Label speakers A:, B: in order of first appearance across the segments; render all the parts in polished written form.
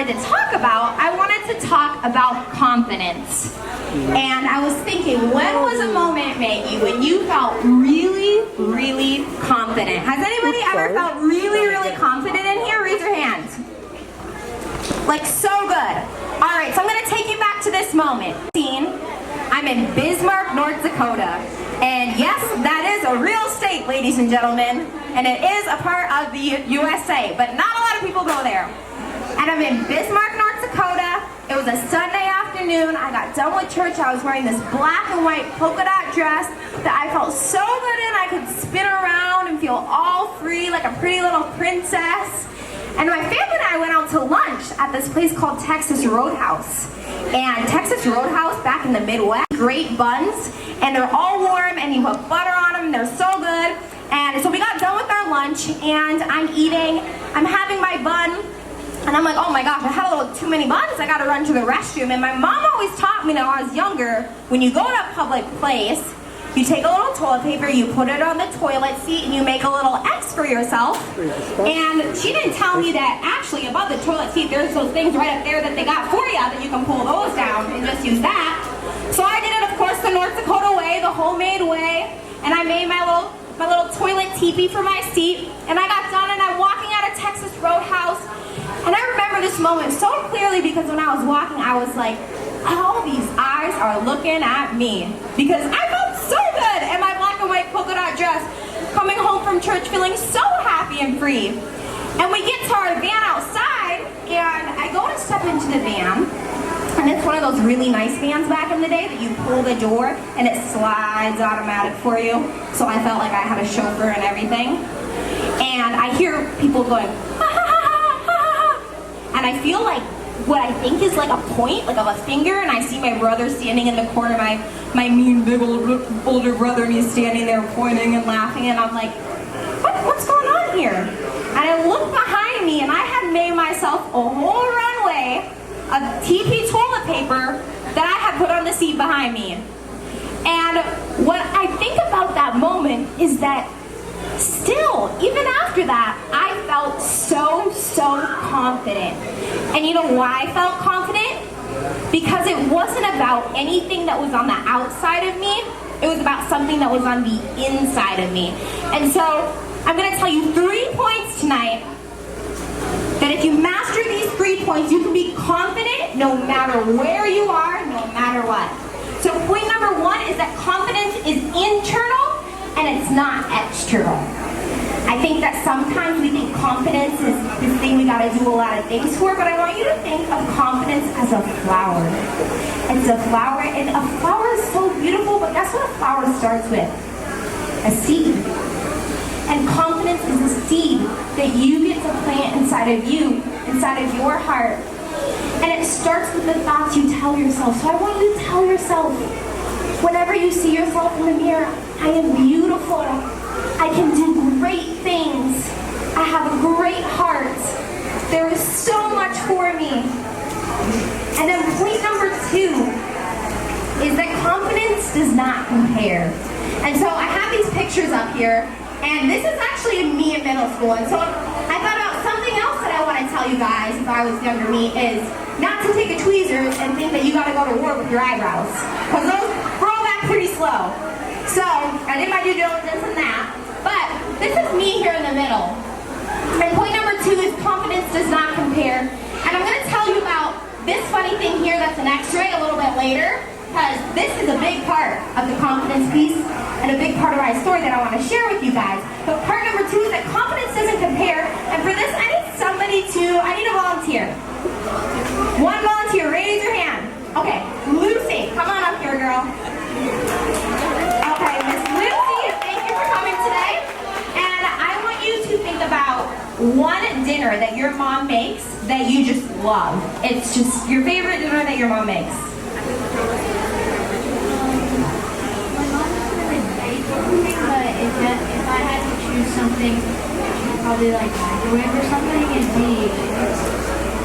A: wanted to talk about, I wanted to talk about confidence. And I was thinking, when was a moment, Maggie, when you felt really, really confident? Has anybody ever felt really, really confident in here? Raise your hand. Like, so good. All right, so I'm going to take you back to this moment. I'm in Bismarck, North Dakota. And yes, that is a real state, ladies and gentlemen. And it is a part of the USA, but not a lot of people go there. And I'm in Bismarck, North Dakota. It was a Sunday afternoon. I got done with church. I was wearing this black and white polka dot dress that I felt so good in. I could spin around and feel all free like a pretty little princess. And my family and I went out to lunch at this place called Texas Roadhouse. And Texas Roadhouse back in the Midwest, great buns, and they're all warm and you put butter on them and they're so good. And so we got done with our lunch and I'm having my bun, and I'm like, oh my gosh, I had a little too many buns, I gotta run to the restroom. And my mom always taught me that when I was younger, when you go to a public place, you take a little toilet paper, you put it on the toilet seat, and you make a little X for yourself. And she didn't tell me that actually above the toilet seat, there's those things right up there that they got for you that you can pull those down and just use that. So I did it, of course, the North Dakota way, the homemade way, and I made my little toilet teepee for my seat, and I got done, and I'm walking out of Texas Roadhouse, and I remember this moment so clearly because when I was walking, I was like, all these eyes are looking at me, because I felt so good in my black and white polka dot dress, coming home from church feeling so happy and free. And we get to our van outside, and I go to step into the van, and it's one of those really nice vans back in the day that you pull the door and it slides automatic for you. So I felt like I had a chauffeur and everything. And I hear people going, ha ha ha ha ha ha. And I feel like what I think is like a point, like of a finger, and I see my brother standing in the corner, my mean big older brother, and he's standing there pointing and laughing, and I'm like, what's going on here? And I look behind me, and I had made myself a whole runway of TP toilet paper that I had put on the seat behind me. And what I think about that moment is that still, even after that, I felt so confident. And you know why I felt confident? Because it wasn't about anything that was on the outside of me. It was about something that was on the inside of me. And so I'm going to tell you 3 points tonight that if you master these 3 points, you can be confident no matter where you are, no matter what. So point number 1 is that confidence is internal and it's not external. I think that sometimes we think confidence is this thing we gotta do a lot of things for, but I want you to think of confidence as a flower. It's a flower, and a flower is so beautiful, but guess what a flower starts with? A seed. And confidence is a seed that you get to plant inside of you, inside of your heart. And it starts with the thoughts you tell yourself. So I want you to tell yourself, whenever you see yourself in the mirror, I am beautiful. I can do great things. I have a great heart. There is so much for me. And then point number 2 is that confidence does not compare. And so I have these pictures up here, and this is actually me in middle school. And so I thought about something else that I want to tell you guys if I was younger me is not to take a tweezers and think that you got to go to war with your eyebrows, because those grow back pretty slow. So I did my due diligence in that. But this is me here in the middle. And point number 2 is confidence does not compare. And I'm going to tell you about this funny thing here that's an x-ray a little bit later, because this is a big part of the confidence piece and a big part of my story that I want to share with you guys. But part number 2 is that confidence doesn't compare. And for this, I need a volunteer. One volunteer, raise your hand. Okay, Lucy, come on up here, girl. Okay, Miss Lucy, thank you for coming today. And I want you to think about one dinner that your mom makes that you just love. It's just your favorite dinner that your mom makes.
B: My mom doesn't really bake or anything, but if I had to choose something, probably like microwave or something, it'd be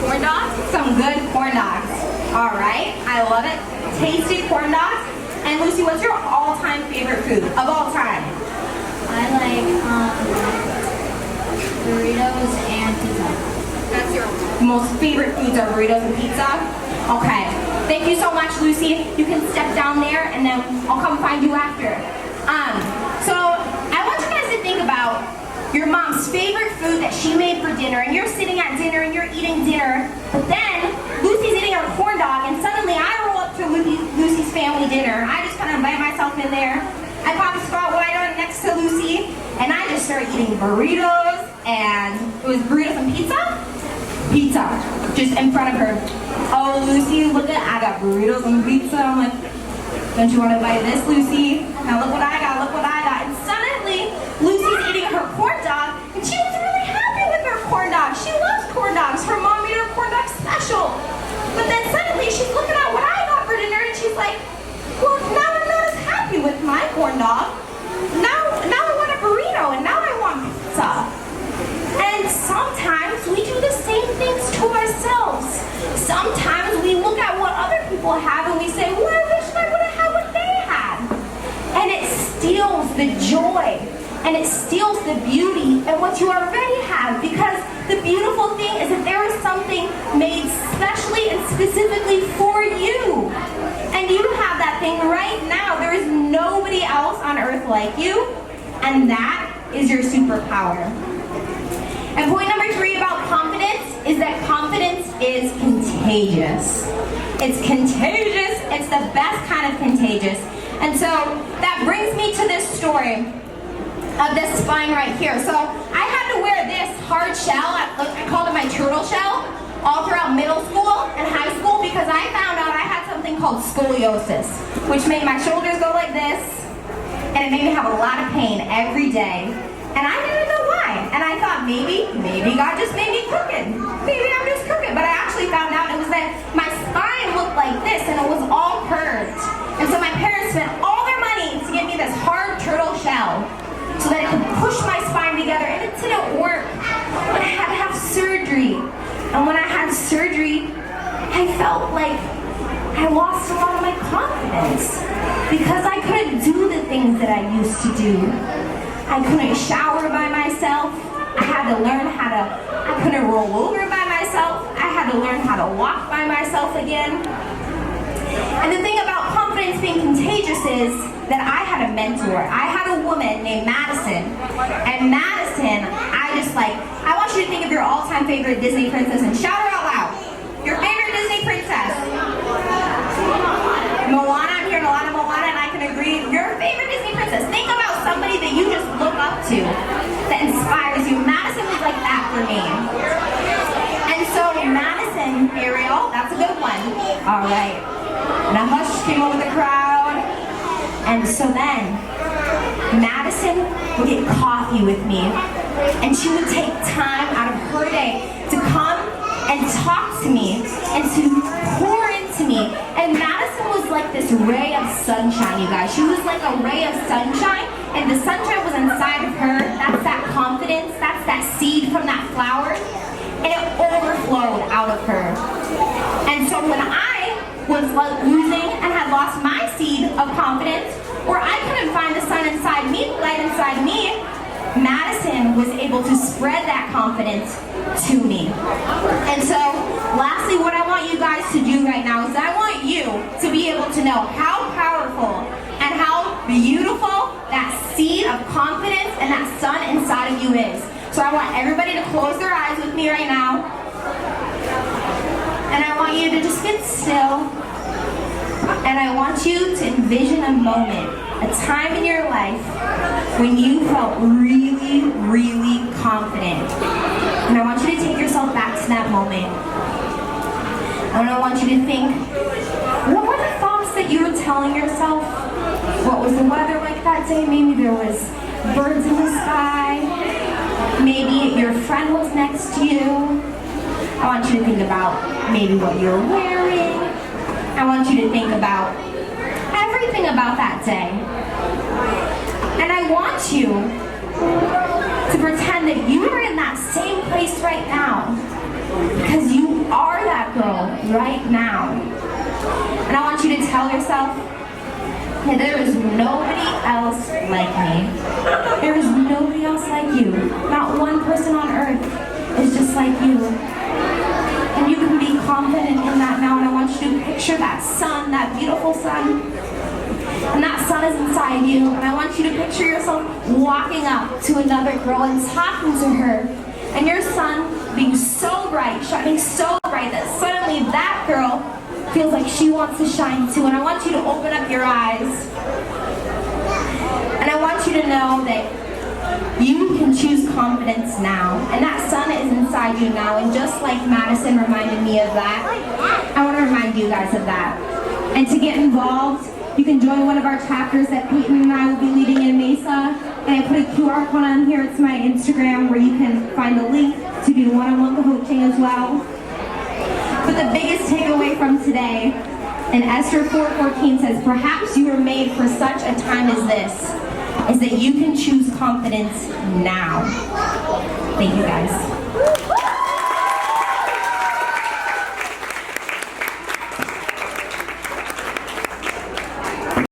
A: corn dogs? Some good corn dogs. All right, I love it. Tasty corn dogs. And Lucy, what's your all-time favorite food of all time?
B: I like Doritos and pizza.
A: That's your most favorite foods are burritos and pizza? Okay. Thank you so much, Lucy. You can step down there and then I'll come find you after. So I want you guys to think about your mom's favorite food that she made for dinner, and you're sitting at dinner and you're eating dinner, but then Lucy's eating her corn dog and suddenly I roll up to Lucy's family dinner. I just kind of invite myself in there. I pop a spot right on next to Lucy and I just start eating burritos, and it was burritos and pizza? Pizza, just in front of her. Oh, Lucy, look at, I got burritos and pizza. I'm like, don't you want to buy this, Lucy? Now look what I got, look what I got. And suddenly, Lucy's eating her corn dog, and she was really happy with her corn dog. She loves corn dogs. Her mom made her corn dog special. But then suddenly, she's looking at what I got for dinner, and she's like, well, now I'm not as happy with my corn dog. Now I want a burrito, and now I want pizza. And sometimes we do the same things to ourselves. Sometimes we look at what other people have and we say, well, I wish I would have had what they had. And it steals the joy and it steals the beauty in what you already have, because the beautiful thing is that there is something made specially and specifically for you. And you have that thing right now. There is nobody else on earth like you, and that is your superpower. And point number 3 about confidence is that confidence is contagious. It's contagious. It's the best kind of contagious. And so that brings me to this story of this spine right here. So I had to wear this hard shell, I called it my turtle shell, all throughout middle school and high school, because I found out I had something called scoliosis, which made my shoulders go like this, and it made me have a lot of pain every day. And I didn't know why. And I thought maybe God just made me crooked. Maybe I'm just crooked. But I actually found out it was that my spine looked like this and it was all curved. And so my parents spent all their money to get me this hard turtle shell so that it could push my spine together, and it didn't work. But I had to have surgery. And when I had surgery, I felt like I lost a lot of my confidence because I couldn't do the things that I used to do. I couldn't shower by myself. I had to learn I couldn't roll over by myself. I had to learn how to walk by myself again. And the thing about confidence being contagious is that I had a mentor. I had a woman named Madison. And Madison, I want you to think of your all-time favorite Disney princess and shout her out loud. Your favorite Disney princess. Moana, I'm hearing a lot of Moana, and I can agree. Your favorite Disney princess. Think about somebody that you just look up to, that inspires you. Madison was like that for me. And so Madison, Ariel, that's a good one. All right. And a hush came over the crowd. And so then, Madison would get coffee with me, and she would take time out of her day to come and talk to me and to pour into me. And Madison was like this ray of sunshine, you guys. She was like a ray of sunshine, and the sunshine was inside of her. That's that confidence. That's that seed from that flower, and it overflowed out of her. And so when I was losing and had lost my seed of confidence, or I couldn't find the sun inside me, the light inside me, Madison was able to spread that confidence to me. And so, lastly, what I want you guys to do right now is I want you to be able to know how powerful and how beautiful that seed of confidence and that sun inside of you is. So I want everybody to close their eyes with me right now. And I want you to just get still. And I want you to envision a moment, a time in your life when you felt really, really confident. And I want you to take yourself back to that moment. And I want you to think, what were the thoughts that you were telling yourself? What was the weather like that day? Maybe there was birds in the sky. Maybe your friend was next to you. I want you to think about maybe what you're wearing. I want you to think about everything about that day. And I want you to pretend that you are in that same place right now, because you are that girl right now. And I want you to tell yourself that there is nobody else like me. There is nobody else like you. Not one person on earth is just like you. picture that sun, that beautiful sun. And that sun is inside you. And I want you to picture yourself walking up to another girl and talking to her. And your sun being so bright, shining so bright that suddenly that girl feels like she wants to shine too. And I want you to open up your eyes. And I want you to know that you can choose confidence now. And that sun is inside you now. And just like Madison reminded me of that, I want to remind you guys of that. And to get involved, you can join one of our chapters that Peyton and I will be leading in Mesa. And I put a QR code on here. It's my Instagram where you can find the link to do one-on-one coaching as well. But the biggest takeaway from today, and Esther 4:14 says, perhaps you were made for such a time as this, is that you can choose confidence now. Thank you guys.